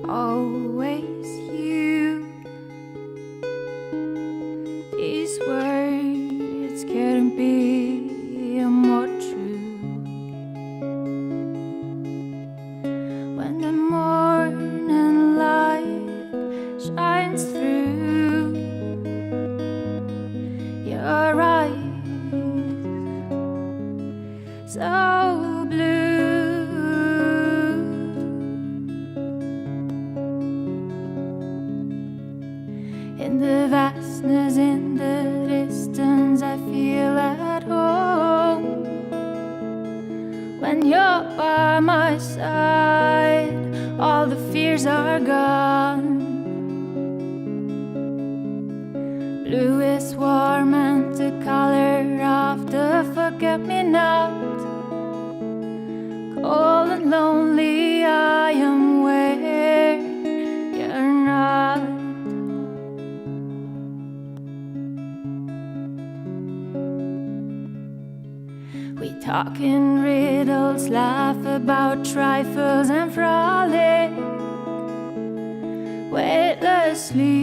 Always you. These words couldn't be more true. When the morning light shines through your eyes, so blue. In the vastness, in the distance, I feel at home. When you're by my side, all the fears are gone. Blue is warm and the color of the forget-me-not. Cold and lonely, I am where you're not. We talk in riddles, laugh about trifles and frolic weightlessly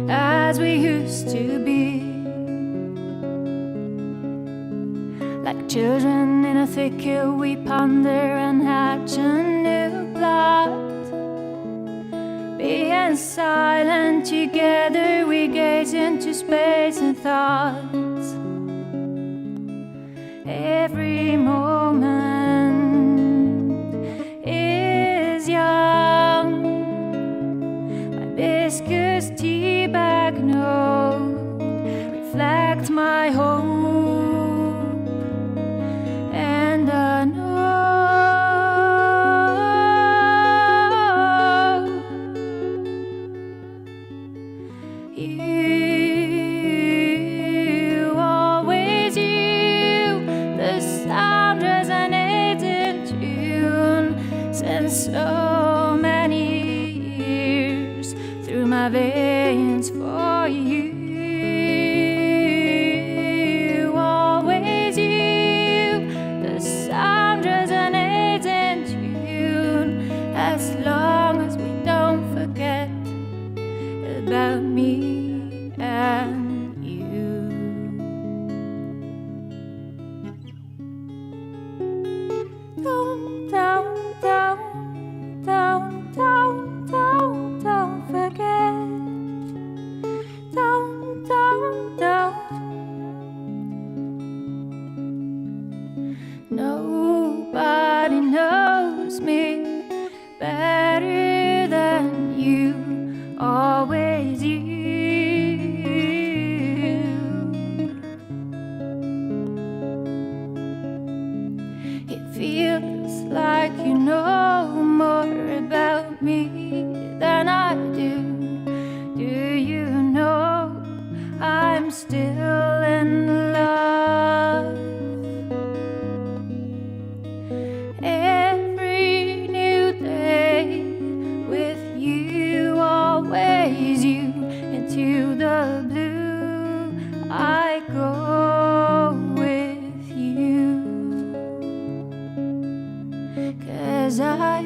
as we used to be. Like children in a thicket, we ponder and hatch a new plot. Being silent together, we gaze into space and thoughts. Every moment is young. Hibiscus tea bag note reflect my hope, and I know you always you. The sound resonates in tune since so many years through my veins for you. Always you. The sound resonates in tune as long as we don't forget about me and you. Don't forget. Don't. Nobody knows me better than you. Always you. It feels like you know more about me than I do. Do you know I'm still in love? Every new day with you, always you. Into the blue I go with you, 'cause I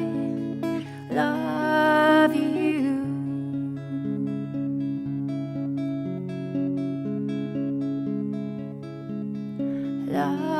love you. Love